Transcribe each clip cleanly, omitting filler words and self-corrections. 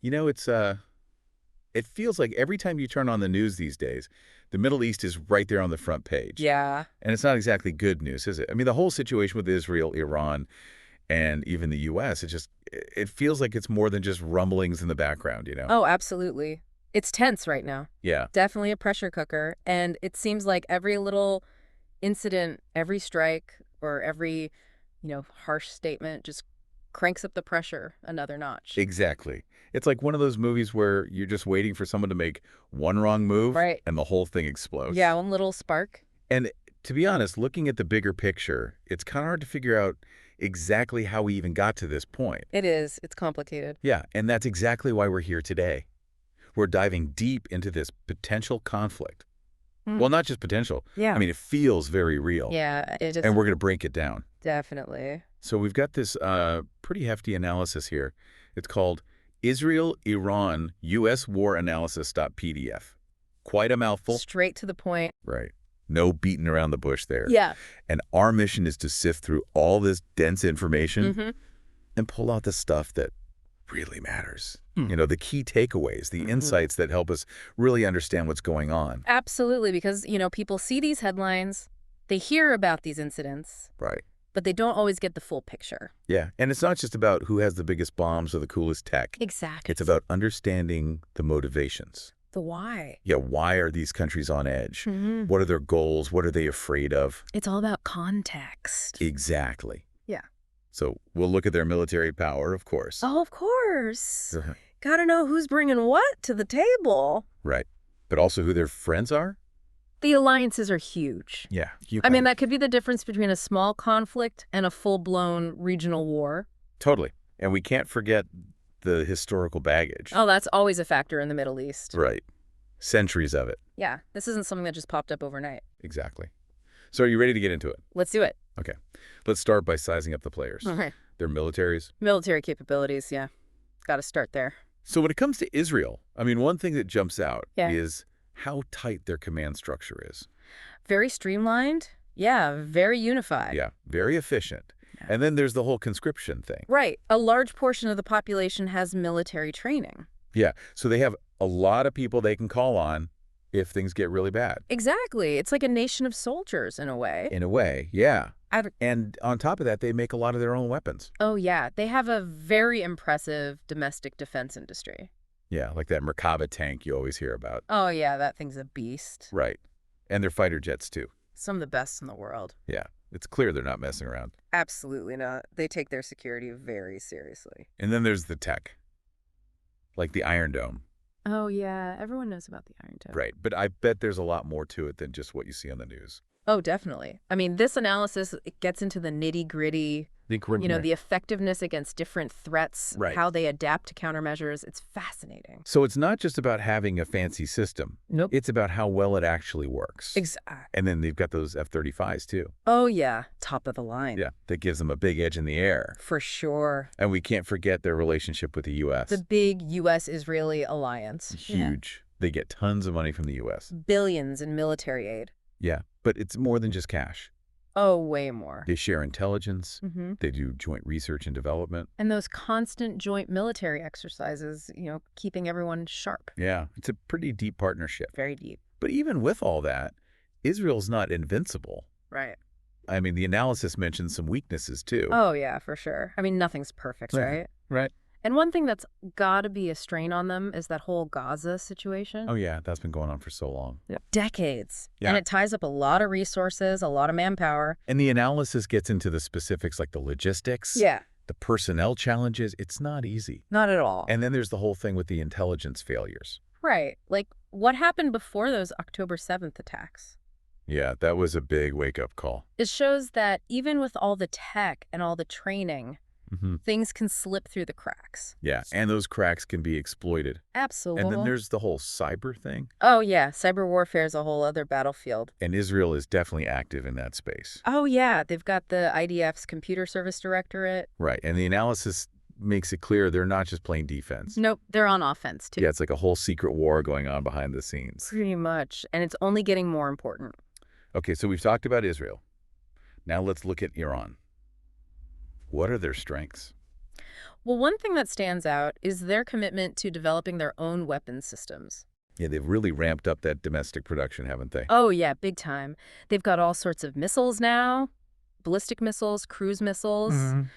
It feels like every time you turn on the news these days, the Middle East is right there on the front page. Yeah. And it's not exactly good news, is it? I mean, the whole situation with Israel, Iran, and even the U.S., it feels like it's more than just rumblings in the background. Oh, absolutely. It's tense right now. Yeah, Definitely a pressure cooker. And it seems like every little incident, every strike, or every, harsh statement just cranks up the pressure another notch. exactly. It's like one of those movies where you're just waiting for someone to make one wrong move Right. and the whole thing Yeah, explodes. one little spark. And to be honest, looking at the bigger picture, it's kind of hard to figure out exactly how we even got to this point. It is. It's complicated. Yeah, and that's exactly why we're here today. We're diving deep into this potential conflict. Hmm. Well, not just potential. Yeah. I mean, it feels very real. Yeah, it just And we're going to break it down. definitely. So we've got this pretty hefty analysis here. It's called Israel-Iran U.S. War Analysis.pdf. Quite a mouthful. Straight to the point. Right. No beating around the bush there. Yeah. And our mission is to sift through all this dense information Mm-hmm. and pull out the stuff that really matters. The key takeaways, the insights that help us really understand what's going on. Absolutely, because, people see these headlines, they hear about these incidents, Right. but they don't always get the full picture. Yeah. And it's not just about who has the biggest bombs or the coolest tech. Exactly. It's about understanding the motivations. the why. Yeah, why are these countries on edge? Mm-hmm. What are their goals? What are they afraid of? It's all about context. Exactly. Yeah. So we'll look at their military power, of course. Oh, of course. Gotta know who's bringing what to the table. Right. But also who their friends are? The alliances are huge. Yeah. I mean, that could be the difference between a small conflict and a full-blown regional war. Totally. And we can't forget the historical baggage. Oh, that's always a factor in the Middle East. Right. Centuries of it. Yeah, this isn't something that just popped up overnight. Exactly. So are you ready to get into it? Let's do it. Okay. Let's start by sizing up the players. Okay. Their militaries. Military capabilities, yeah. Got to start there. So when it comes to Israel, I mean, one thing that jumps out Yeah. is how tight their command structure is. Very streamlined. Yeah, very unified. Yeah, very efficient. Yeah. And then there's the whole conscription thing. Right. A large portion of the population has military training. Yeah, so they have a lot of people they can call on if things get really bad. Exactly. It's like a nation of soldiers in a way. In a way, yeah. I've- And on top of that, they make a lot of their own weapons. Oh, yeah. They have a very impressive domestic defense industry. Yeah, like that Merkava tank you always hear about. Oh, yeah. That thing's a beast. Right. And their fighter jets, too. Some of the best in the world. Yeah, it's clear they're not messing around. Absolutely not. They take their security very seriously. And then there's the tech, like the Iron Dome. Oh, yeah. Everyone knows about the Iron Dome. Right, but I bet there's a lot more to it than just what you see on the news. Oh, definitely. I mean, this analysis, it gets into the nitty-gritty, the effectiveness against different threats, Right. how they adapt to countermeasures. It's fascinating. So it's not just about having a fancy system. Nope. It's about how well it actually works. Exactly. And then they've got those F-35s, too. Oh, yeah. Top of the line. Yeah, that gives them a big edge in the air. For sure. And we can't forget their relationship with the U.S. The big U.S.-Israeli alliance. Huge. They get tons of money from the U.S. Billions in military aid. Yeah, but it's more than just cash. Oh, way more. They share intelligence. Mm-hmm. They do joint research and development. And those constant joint military exercises, keeping everyone sharp. Yeah, it's a pretty deep partnership. Very deep. But even with all that, Israel's not invincible. Right. I mean, the analysis mentions some weaknesses, too. Oh, yeah, for sure. I mean, nothing's perfect, Yeah. right? Right. And one thing that's got to be a strain on them is that whole Gaza situation. Oh, yeah, that's been going on for so long. Decades. Yeah. And it ties up a lot of resources, a lot of manpower. And the analysis gets into the specifics like the logistics, Yeah. the personnel challenges. It's not easy. Not at all. And then there's the whole thing with the intelligence failures. Right. Like, what happened before those October 7th attacks? Yeah, that was a big wake-up call. It shows that even with all the tech and all the training, things can slip through the cracks. Yeah, and those cracks can be exploited. Absolutely. And then there's the whole cyber thing. Oh, yeah. Cyber warfare is a whole other battlefield. And Israel is definitely active in that space. Oh, yeah. They've got the IDF's Computer Service Directorate. Right, and the analysis makes it clear they're not just playing defense. Nope. They're on offense, too. Yeah, it's like a whole secret war going on behind the scenes. Pretty much. And it's only getting more important. Okay, so we've talked about Israel. Now let's look at Iran. What are their strengths? Well, one thing that stands out is their commitment to developing their own weapons systems. Yeah, they've really ramped up that domestic production, haven't they? Oh, yeah, big time. They've got all sorts of missiles now, ballistic missiles, cruise missiles, Mhm.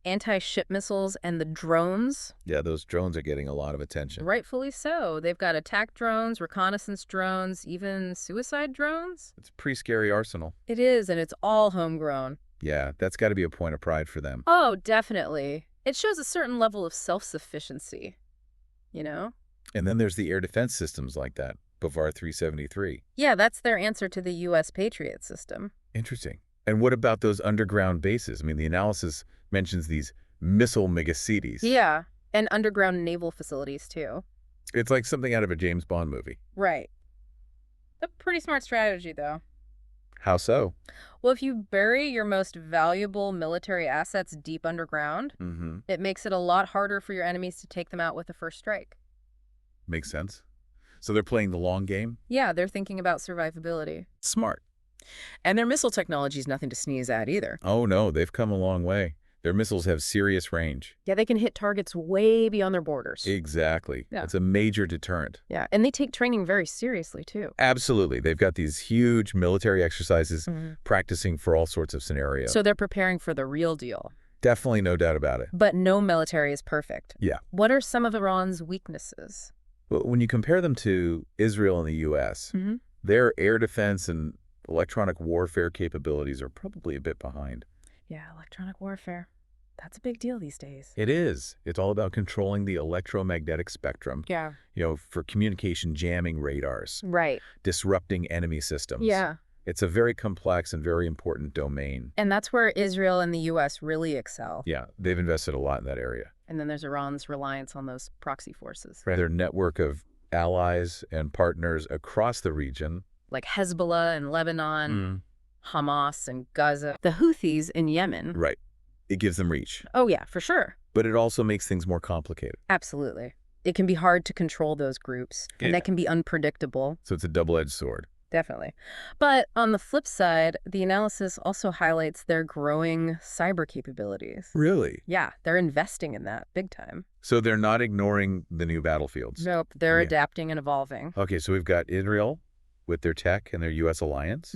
anti-ship missiles, and the drones. Yeah, those drones are getting a lot of attention. Rightfully so. They've got attack drones, reconnaissance drones, even suicide drones. It's a pretty scary arsenal. It is, and it's all homegrown. Yeah, that's got to be a point of pride for them. Oh, definitely. It shows a certain level of self-sufficiency, you know? And then there's the air defense systems like that, Bavar 373. Yeah, that's their answer to the U.S. Patriot system. Interesting. And what about those underground bases? I mean, the analysis mentions these missile megacities. Yeah, and underground naval facilities, too. It's like something out of a James Bond movie. Right. A pretty smart strategy, though. How so? Well, if you bury your most valuable military assets deep underground, Mm-hmm. it makes it a lot harder for your enemies to take them out with the first strike. Makes sense. So they're playing the long game? Yeah, they're thinking about survivability. Smart. And their missile technology is nothing to sneeze at either. Oh, no, they've come a long way. Their missiles have serious range. Yeah, they can hit targets way beyond their borders. Exactly. Yeah. It's a major deterrent. Yeah, and they take training very seriously, too. Absolutely. They've got these huge military exercises practicing for all sorts of scenarios. So they're preparing for the real deal. Definitely no doubt about it. But no military is perfect. Yeah. What are some of Iran's weaknesses? But when you compare them to Israel and the U.S., their air defense and electronic warfare capabilities are probably a bit behind. Yeah, electronic warfare. That's a big deal these days. It is. It's all about controlling the electromagnetic spectrum, Yeah. for communication jamming radars, Right. disrupting enemy systems. Yeah. It's a very complex and very important domain. And that's where Israel and the U.S. really excel. Yeah, they've invested a lot in that area. And then there's Iran's reliance on those proxy forces. Their network of allies and partners across the region. Like Hezbollah in Lebanon, Hamas in Gaza, the Houthis in Yemen. Right. It gives them reach. Oh, yeah, for sure. But it also makes things more complicated. Absolutely. It can be hard to control those groups, and Yeah. that can be unpredictable. So it's a double-edged sword. Definitely. But on the flip side, the analysis also highlights their growing cyber capabilities. Really? Yeah, they're investing in that big time. So they're not ignoring the new battlefields. Nope, they're Yeah. adapting and evolving. Okay, so we've got Israel with their tech and their U.S. alliance.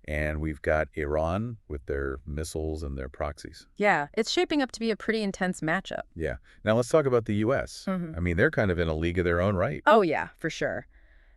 And we've got Iran with their missiles and their proxies. Yeah, it's shaping up to be a pretty intense matchup. Yeah. Now let's talk about the U.S. I mean, they're kind of in a league of their own right. Oh, yeah, for sure.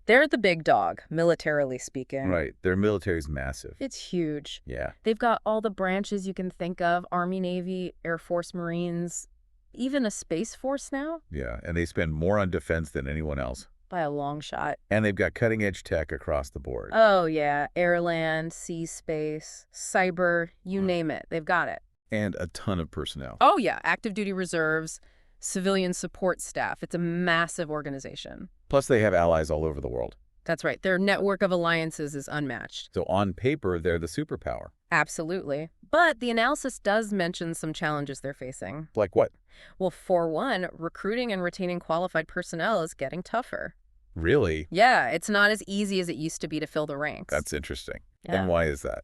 They're the big dog, militarily speaking. Right. Their military's massive. It's huge. Yeah. They've got all the branches you can think of, Army, Navy, Air Force, Marines, even a Space Force now, Yeah. And they spend more on defense than anyone else. by a long shot. And they've got cutting-edge tech across the board. Oh, yeah, air, land, sea, space, cyber, you name it. They've got it. And a ton of personnel. Oh, yeah, active duty reserves, civilian support staff. It's a massive organization. Plus, they have allies all over the world. That's right. Their network of alliances is unmatched. So on paper, they're the superpower. Absolutely. But the analysis does mention some challenges they're facing. Like what? Well, for one, recruiting and retaining qualified personnel is getting tougher. Really? Yeah, it's not as easy as it used to be to fill the ranks. That's interesting. Yeah. And why is that?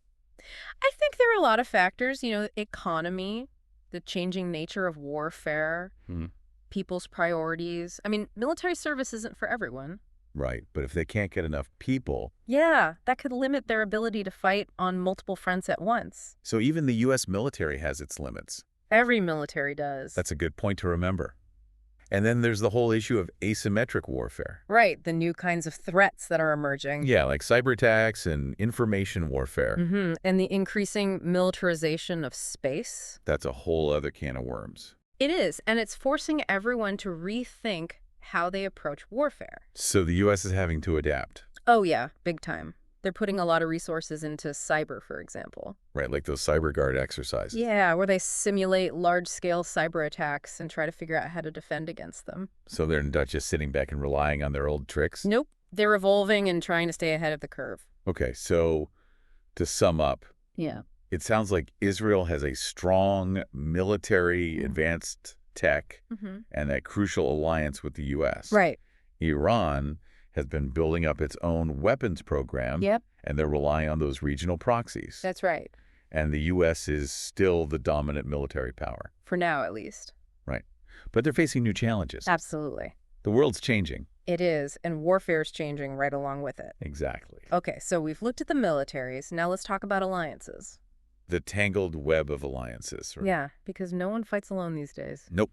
I think there are a lot of factors, economy, the changing nature of warfare, people's priorities. I mean, military service isn't for everyone. Right. But if they can't get enough people. Yeah, that could limit their ability to fight on multiple fronts at once. So even the U.S. military has its limits. Every military does. That's a good point to remember. And then there's the whole issue of asymmetric warfare. Right, the new kinds of threats that are emerging. Yeah, like cyber attacks and information warfare. And the increasing militarization of space. That's a whole other can of worms. It is, and it's forcing everyone to rethink how they approach warfare. So the U.S. is having to adapt. Oh, yeah, big time. They're putting a lot of resources into cyber, for example. Right, like those cyber guard exercises. Yeah, where they simulate large-scale cyber attacks and try to figure out how to defend against them. So they're not just sitting back and relying on their old tricks? Nope. They're evolving and trying to stay ahead of the curve. Okay, so to sum up, Yeah. it sounds like Israel has a strong military advanced tech and that crucial alliance with the U.S. Right. Iran has been building up its own weapons program. Yep. And they're relying on those regional proxies. That's right. And the U.S. is still the dominant military power. For now, at least. Right. But they're facing new challenges. Absolutely. The world's changing. It is, and warfare's changing right along with it. Exactly. Okay, so we've looked at the militaries. Now let's talk about alliances. The tangled web of alliances. Right? Yeah, because no one fights alone these days. Nope.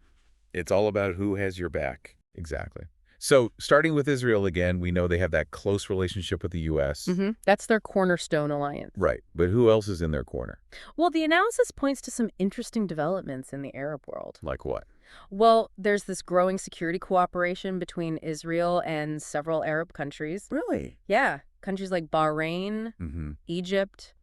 It's all about who has your back. Exactly. So starting with Israel again, we know they have that close relationship with the U.S. That's their cornerstone alliance. Right. But who else is in their corner? Well, the analysis points to some interesting developments in the Arab world. Like what? Well, there's this growing security cooperation between Israel and several Arab countries. Really? Yeah, countries like Bahrain, Egypt,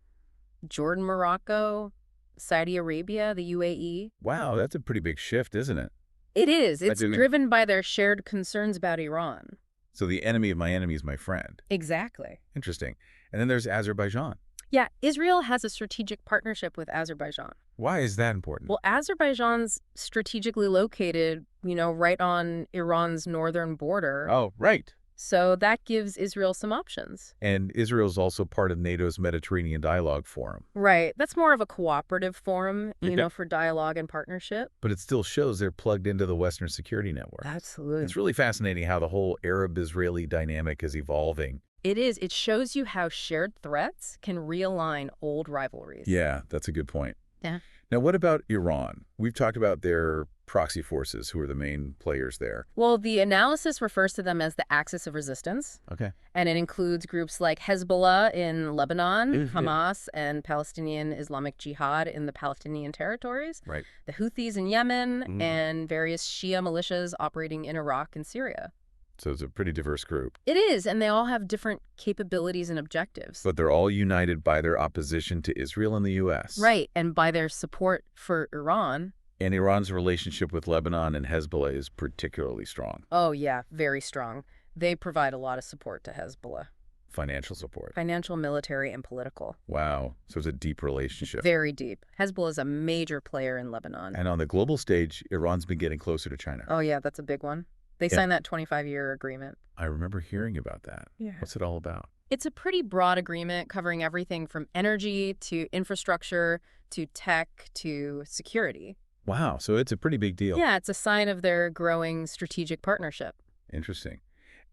Jordan, Morocco, Saudi Arabia, the UAE. Wow, that's a pretty big shift, isn't it? It is. I It's didn't- driven by their shared concerns about Iran. So the enemy of my enemy is my friend. Exactly. Interesting. And then there's Azerbaijan. Yeah, Israel has a strategic partnership with Azerbaijan. Why is that important? Well, Azerbaijan's strategically located, right on Iran's northern border. Oh, right. So that gives Israel some options. And Israel's also part of NATO's Mediterranean Dialogue Forum. Right. That's more of a cooperative forum, Okay. for dialogue and partnership. But it still shows they're plugged into the Western security network. Absolutely. It's really fascinating how the whole Arab-Israeli dynamic is evolving. It is. It shows you how shared threats can realign old rivalries. Yeah, that's a good point. Yeah. Now, what about Iran? We've talked about their proxy forces, who are the main players there. Well, the analysis refers to them as the axis of resistance, Okay. and it includes groups like Hezbollah in Lebanon, Mhm. Hamas, and Palestinian Islamic Jihad in the Palestinian territories, Right. the Houthis in Yemen, Mhm. and various Shia militias operating in Iraq and Syria. So it's a pretty diverse group. It is, and they all have different capabilities and objectives. But they're all united by their opposition to Israel and the U.S. Right, and by their support for Iran. And Iran's relationship with Lebanon and Hezbollah is particularly strong. Oh, yeah, very strong. They provide a lot of support to Hezbollah. Financial support. Financial, military, and political. Wow. So it's a deep relationship. Very deep. Hezbollah is a major player in Lebanon. And on the global stage, Iran's been getting closer to China. Oh, yeah, that's a big one. They Yeah. signed that 25-year agreement. I remember hearing about that. Yeah. What's it all about? It's a pretty broad agreement covering everything from energy to infrastructure to tech to security. Wow. So it's a pretty big deal. Yeah, it's a sign of their growing strategic partnership. Interesting.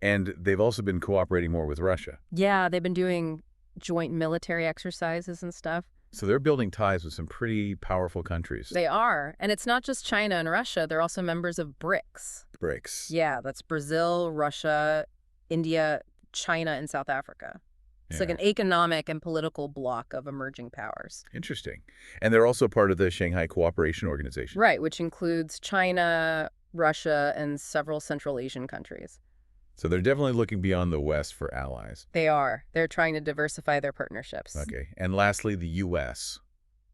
And they've also been cooperating more with Russia. Yeah, they've been doing joint military exercises and stuff. So they're building ties with some pretty powerful countries. They are. And it's not just China and Russia. They're also members of BRICS. BRICS. Yeah, that's Brazil, Russia, India, China, and South Africa. It's like Yeah. an economic and political bloc of emerging powers. Interesting. And they're also part of the Shanghai Cooperation Organization. Right, which includes China, Russia, and several Central Asian countries. So they're definitely looking beyond the West for allies. They are. They're trying to diversify their partnerships. Okay. And lastly, the U.S.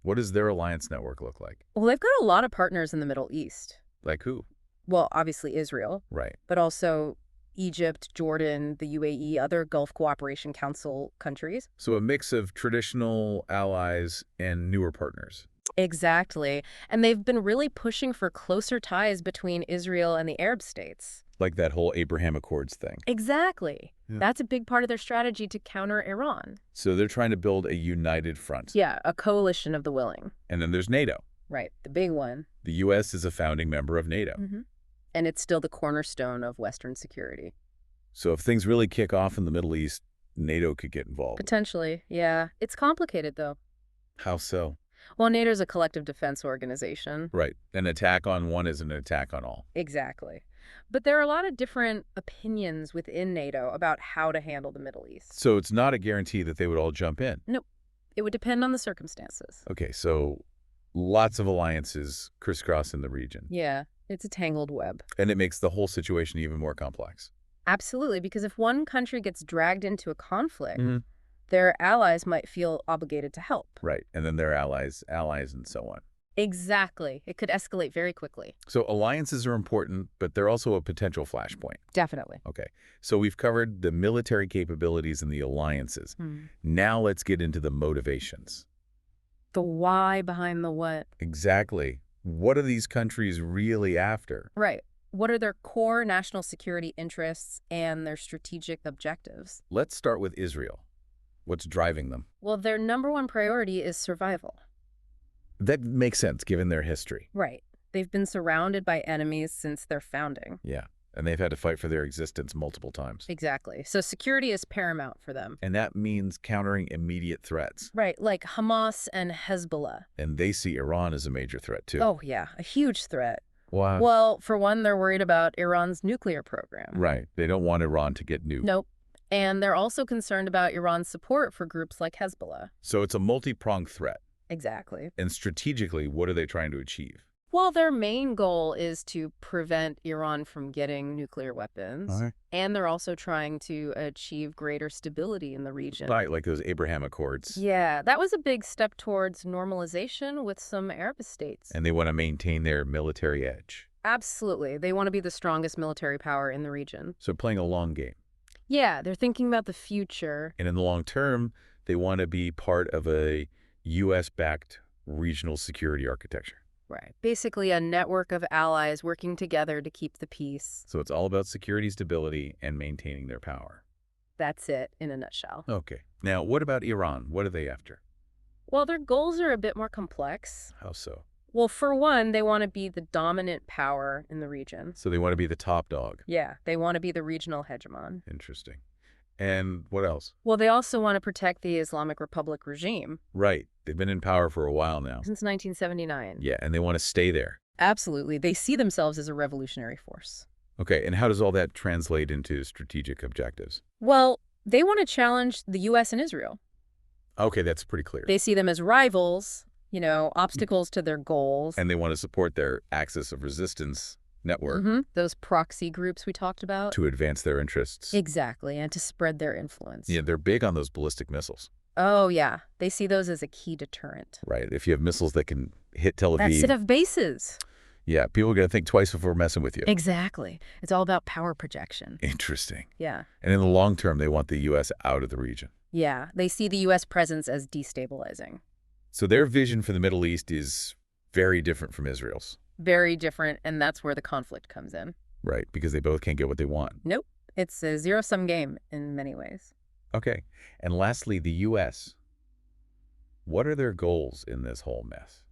What does their alliance network look like? Well, they've got a lot of partners in the Middle East. Like who? Well, obviously Israel, Right. but also Egypt, Jordan, the UAE, other Gulf Cooperation Council countries. So a mix of traditional allies and newer partners. Exactly. And they've been really pushing for closer ties between Israel and the Arab states. Like that whole Abraham Accords thing. Exactly. Yeah. That's a big part of their strategy to counter Iran. So they're trying to build a united front. Yeah, a coalition of the willing. And then there's NATO. Right, the big one. The U.S. is a founding member of NATO. And it's still the cornerstone of Western security. So if things really kick off in the Middle East, NATO could get involved. Potentially, yeah. It's complicated, though. How so? Well, NATO's a collective defense organization. Right. An attack on one is an attack on all. Exactly. But there are a lot of different opinions within NATO about how to handle the Middle East. So it's not a guarantee that they would all jump in. Nope. It would depend on the circumstances. Okay, so lots of alliances crisscross in the region. Yeah, it's a tangled web. And it makes the whole situation even more complex. Absolutely, because if one country gets dragged into a conflict, Mhm. their allies might feel obligated to help. Right. And then their allies, and so on. Exactly. It could escalate very quickly. So alliances are important, but they're also a potential flashpoint. Definitely. Okay. So we've covered the military capabilities and the alliances. Now let's get into the motivations. The why behind the what. Exactly. What are these countries really after? Right. What are their core national security interests and their strategic objectives? Let's start with Israel. What's driving them? Well, their number one priority is survival. That makes sense given their history. Right. They've been surrounded by enemies since their founding. Yeah, and they've had to fight for their existence multiple times. Exactly. So security is paramount for them. And that means countering immediate threats. Right, like Hamas and Hezbollah. And they see Iran as a major threat, too. Oh, yeah, a huge threat. Wow. Well, for one, they're worried about Iran's nuclear program. Right. They don't want Iran to get nuked. Nope. And they're also concerned about Iran's support for groups like Hezbollah. So it's a multi-pronged threat. Exactly. And strategically, what are they trying to achieve? Well, their main goal is to prevent Iran from getting nuclear weapons. Okay. And they're also trying to achieve greater stability in the region. Right, like those Abraham Accords. Yeah, that was a big step towards normalization with some Arab states. And they want to maintain their military edge. Absolutely. They want to be the strongest military power in the region. So playing a long game. Yeah, they're thinking about the future. And in the long term, they want to be part of a U.S.-backed regional security architecture. Right. Basically a network of allies working together to keep the peace. So it's all about security stability and maintaining their power. That's it in a nutshell. Okay. Now, what about Iran? What are they after? Well, their goals are a bit more complex. How so? Well, for one, they want to be the dominant power in the region. So they want to be the top dog. Yeah, they want to be the regional hegemon. Interesting. And what else? Well, they also want to protect the Islamic Republic regime. Right. They've been in power for a while now. Since 1979. Yeah, and they want to stay there. Absolutely. They see themselves as a revolutionary force. Okay, and how does all that translate into strategic objectives? Well, they want to challenge the U.S. and Israel. Okay, that's pretty clear. They see them as rivals, obstacles to their goals. And they want to support their axis of resistance network Those proxy groups we talked about. to advance their interests. Exactly, and to spread their influence. Yeah, they're big on those ballistic missiles. Oh, yeah. They see those as a key deterrent. Right. If you have missiles that can hit Tel Aviv. That's it of bases. Yeah, people are going to think twice before messing with you. Exactly. It's all about power projection. Interesting. Yeah. And in the long term, they want the U.S. out of the region. Yeah. They see the U.S. presence as destabilizing. So their vision for the Middle East is very different from Israel's. Very different, and that's where the conflict comes in. Right, because they both can't get what they want. Nope. It's a zero-sum game in many ways. Okay. And lastly, the U.S. What are their goals in this whole mess?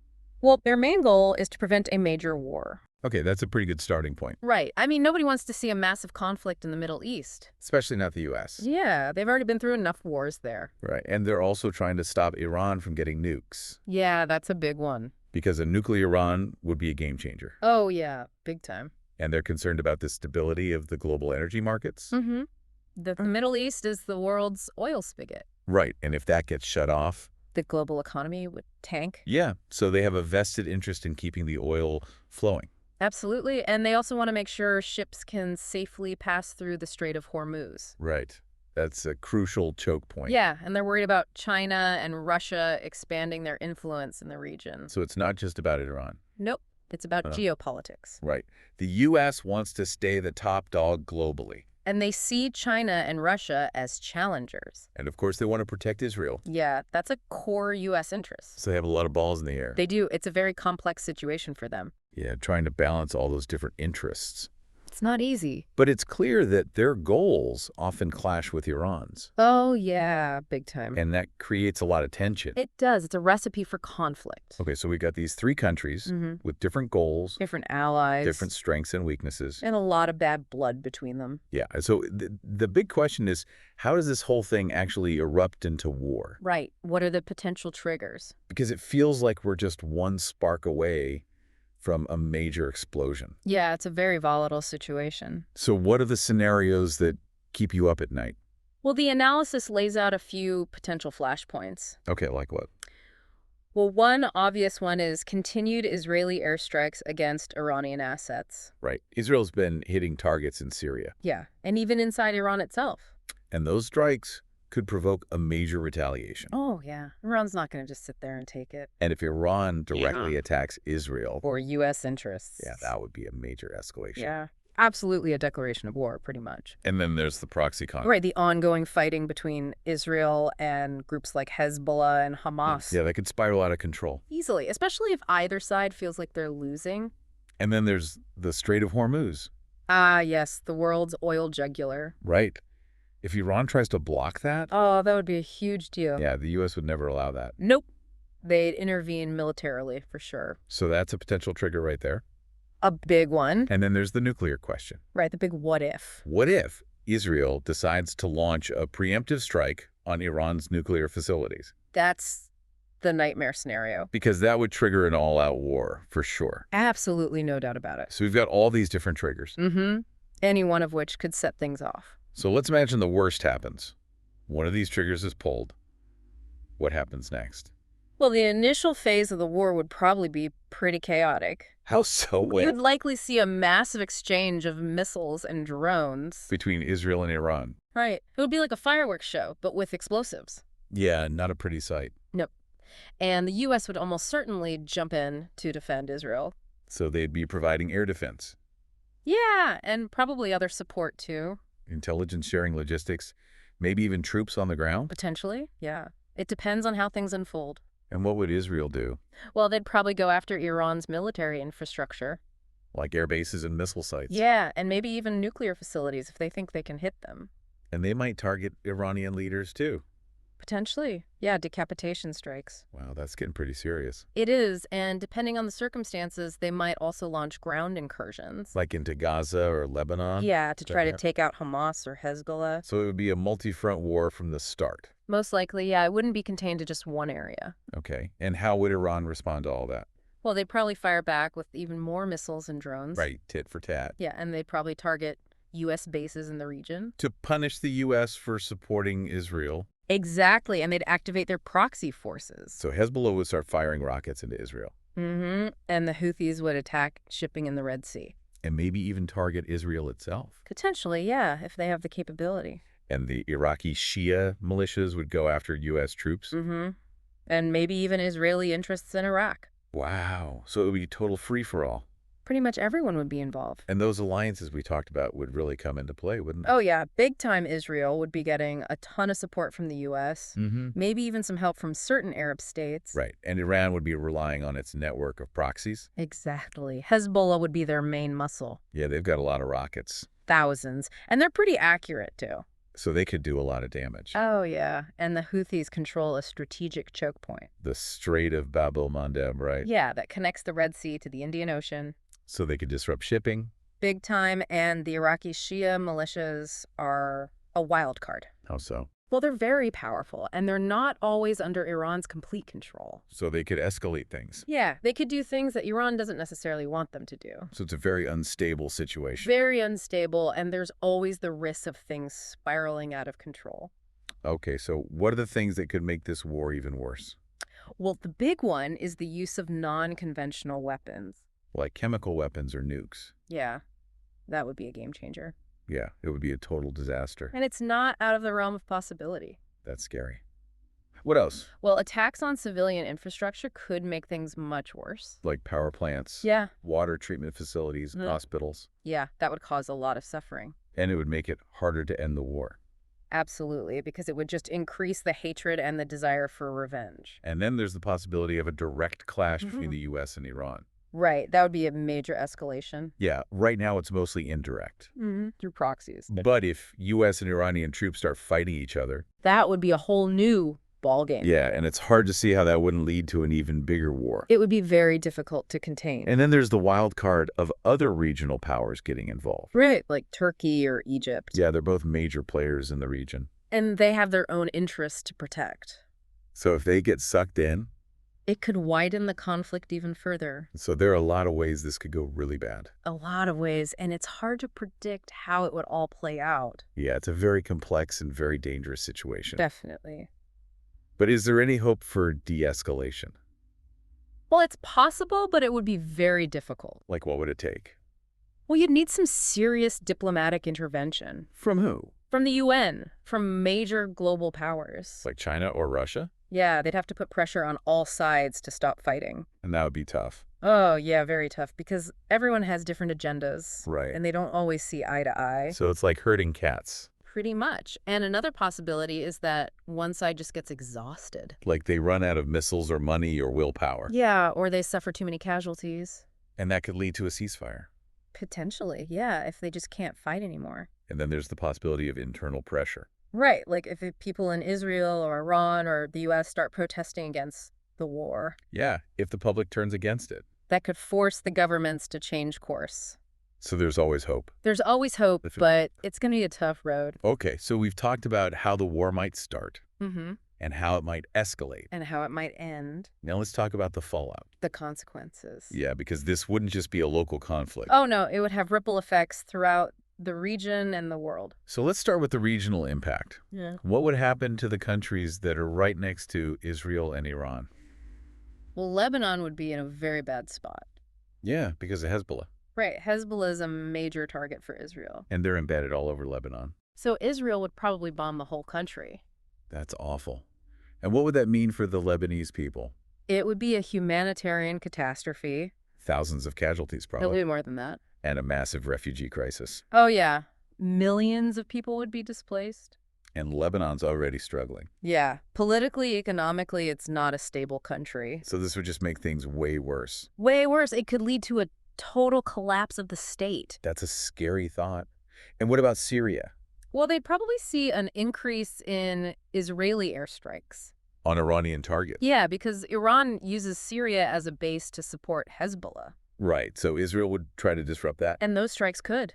Well, their main goal is to prevent a major war. Okay, that's a pretty good starting point. Right. I mean, nobody wants to see a massive conflict in the Middle East. Especially not the U.S. Yeah, they've already been through enough wars there. Right. And they're also trying to stop Iran from getting nukes. Yeah, that's a big one. Because a nuclear Iran would be a game changer. Oh, yeah, big time. And they're concerned about the stability of the global energy markets. Mm-hmm. The Middle East is the world's oil spigot. Right. And if that gets shut off. The global economy would tank. Yeah. So they have a vested interest in keeping the oil flowing. Absolutely. And they also want to make sure ships can safely pass through the Strait of Hormuz. Right. That's a crucial choke point. Yeah, and they're worried about China and Russia expanding their influence in the region. So it's not just about Iran. Nope. It's about geopolitics. Right. The U.S. wants to stay the top dog globally. And they see China and Russia as challengers. And of course, they want to protect Israel. Yeah, that's a core U.S. interest. So they have a lot of balls in the air. They do. It's a very complex situation for them. Yeah, trying to balance all those different interests. It's not easy. But it's clear that their goals often clash with Iran's. Oh, yeah, big time. And that creates a lot of tension. It does. It's a recipe for conflict. Okay, so we got these three countries with different goals, different allies, different strengths and weaknesses. And a lot of bad blood between them. Yeah, so the big question is, how does this whole thing actually erupt into war? Right. What are the potential triggers? Because it feels like we're just one spark away from a major explosion. Yeah, it's a very volatile situation. So what are the scenarios that keep you up at night? Well, the analysis lays out a few potential flashpoints. Okay, like what? Well, one obvious one is continued Israeli airstrikes against Iranian assets. Right. Israel's been hitting targets in Syria. Yeah, and even inside Iran itself. And those strikes could provoke a major retaliation. Oh, yeah. Iran's not going to just sit there and take it. And if Iran directly attacks Israel... Or U.S. interests. Yeah, that would be a major escalation. Yeah, absolutely a declaration of war, pretty much. And then there's the proxy conflict. Right, the ongoing fighting between Israel and groups like Hezbollah and Hamas. Yeah, that could spiral out of control. Easily, especially if either side feels like they're losing. And then there's the Strait of Hormuz. Ah, yes, the world's oil jugular. Right. If Iran tries to block that... Oh, that would be a huge deal. Yeah, the U.S. would never allow that. Nope. They'd intervene militarily, for sure. So that's a potential trigger right there. A big one. And then there's the nuclear question. Right, the big what if. What if Israel decides to launch a preemptive strike on Iran's nuclear facilities? That's the nightmare scenario. Because that would trigger an all-out war, for sure. Absolutely no doubt about it. So we've got all these different triggers. Mm-hmm. Any one of which could set things off. So let's imagine the worst happens. One of these triggers is pulled. What happens next? Well, the initial phase of the war would probably be pretty chaotic. How so? You'd likely see a massive exchange of missiles and drones. Between Israel and Iran. Right. It would be like a fireworks show, but with explosives. Yeah, not a pretty sight. Nope. And the U.S. would almost certainly jump in to defend Israel. So they'd be providing air defense. Yeah, and probably other support, too. Intelligence sharing, logistics, maybe even troops on the ground? Potentially, yeah. It depends on how things unfold. And what would Israel do? Well, they'd probably go after Iran's military infrastructure. Like air bases and missile sites? Yeah, and maybe even nuclear facilities if they think they can hit them. And they might target Iranian leaders, too. Potentially. Yeah, decapitation strikes. Wow, that's getting pretty serious. It is, and depending on the circumstances, they might also launch ground incursions. Like into Gaza or Lebanon? Yeah, to try to That- take out Hamas or Hezbollah. So it would be a multi-front war from the start. Most likely, yeah, it wouldn't be contained to just one area. Okay. And how would Iran respond to all that? Well, they'd probably fire back with even more missiles and drones. Right, tit for tat. Yeah, and they'd probably target U.S. bases in the region. To punish the U.S. for supporting Israel. Exactly, and they'd activate their proxy forces. So Hezbollah would start firing rockets into Israel. Mm-hmm. And the Houthis would attack shipping in the Red Sea. And maybe even target Israel itself. Potentially, yeah, if they have the capability. And the Iraqi Shia militias would go after U.S. troops. Mm-hmm. And maybe even Israeli interests in Iraq. Wow. So it would be total free-for-all. Pretty much everyone would be involved. And those alliances we talked about would really come into play, wouldn't they? Oh, yeah. Big-time Israel would be getting a ton of support from the U.S., Mm-hmm. maybe even some help from certain Arab states. Right. And Iran would be relying on its network of proxies. Exactly. Hezbollah would be their main muscle. Yeah, they've got a lot of rockets. Thousands. And they're pretty accurate, too. So they could do a lot of damage. Oh, yeah. And the Houthis control a strategic choke point. The Strait of Bab el-Mandeb, right? Yeah, that connects the Red Sea to the Indian Ocean. So they could disrupt shipping. Big time, and the Iraqi Shia militias are a wild card. How so? Well, they're very powerful, and they're not always under Iran's complete control. So they could escalate things. Yeah, they could do things that Iran doesn't necessarily want them to do. So it's a very unstable situation. Very unstable, and there's always the risk of things spiraling out of control. Okay, so what are the things that could make this war even worse? Well, the big one is the use of non-conventional weapons. Like chemical weapons or nukes. Yeah, that would be a game changer. Yeah, it would be a total disaster. And it's not out of the realm of possibility. That's scary. What else? Well, attacks on civilian infrastructure could make things much worse. Like power plants, Yeah. water treatment facilities, Mhm. hospitals. Yeah, that would cause a lot of suffering. And it would make it harder to end the war. Absolutely, because it would just increase the hatred and the desire for revenge. And then there's the possibility of a direct clash Mhm. between the U.S. and Iran. Right, that would be a major escalation. Yeah, right now it's mostly indirect. Through proxies. But if U.S. and Iranian troops start fighting each other, That would be a whole new ballgame. yeah, and it's hard to see how that wouldn't lead to an even bigger war. It would be very difficult to contain. And then there's the wild card of other regional powers getting involved. Right, like Turkey or Egypt. Yeah, they're both major players in the region. And they have their own interests to protect. So if they get sucked in, It could widen the conflict even further. so there are a lot of ways this could go really bad. A lot of ways, and it's hard to predict how it would all play out. Yeah, it's a very complex and very dangerous situation. Definitely. But is there any hope for de-escalation? Well, it's possible, but it would be very difficult. Like what would it take? Well, you'd need some serious diplomatic intervention. From who? From the UN, from major global powers. Like China or Russia? Yeah, they'd have to put pressure on all sides to stop fighting. And that would be tough. Oh, yeah, very tough, because everyone has different agendas. Right. And they don't always see eye to eye. So it's like herding cats. Pretty much. And another possibility is that one side just gets exhausted. Like they run out of missiles or money or willpower. Yeah, or they suffer too many casualties. And that could lead to a ceasefire. Potentially, yeah, if they just can't fight anymore. And then there's the possibility of internal pressure. Right, like if people in Israel or Iran or the U.S. start protesting against the war. Yeah, if the public turns against it. That could force the governments to change course. So there's always hope. There's always hope, If it- but it's going to be a tough road. Okay, so we've talked about how the war might start Mm-hmm. and how it might escalate. And how it might end, Now let's talk about the fallout. the consequences. Yeah, because this wouldn't just be a local conflict. Oh, no, it would have ripple effects throughout the region and the world. So let's start with the regional impact. Yeah. What would happen to the countries that are right next to Israel and Iran? Well, Lebanon would be in a very bad spot. Yeah, because of Hezbollah. Right, Hezbollah is a major target for Israel. And they're embedded all over Lebanon. So Israel would probably bomb the whole country. That's awful. And what would that mean for the Lebanese people? It would be a humanitarian catastrophe. Thousands of casualties, It'll probably. be more than that. And a massive refugee crisis. Oh, yeah. Millions of people would be displaced. And Lebanon's already struggling. Yeah. Politically, economically, it's not a stable country. So this would just make things way worse. Way worse, it could lead to a total collapse of the state. That's a scary thought. And what about Syria? Well, they'd probably see an increase in Israeli airstrikes. On Iranian targets? Yeah, because Iran uses Syria as a base to support Hezbollah. Right, so Israel would try to disrupt that? And those strikes could.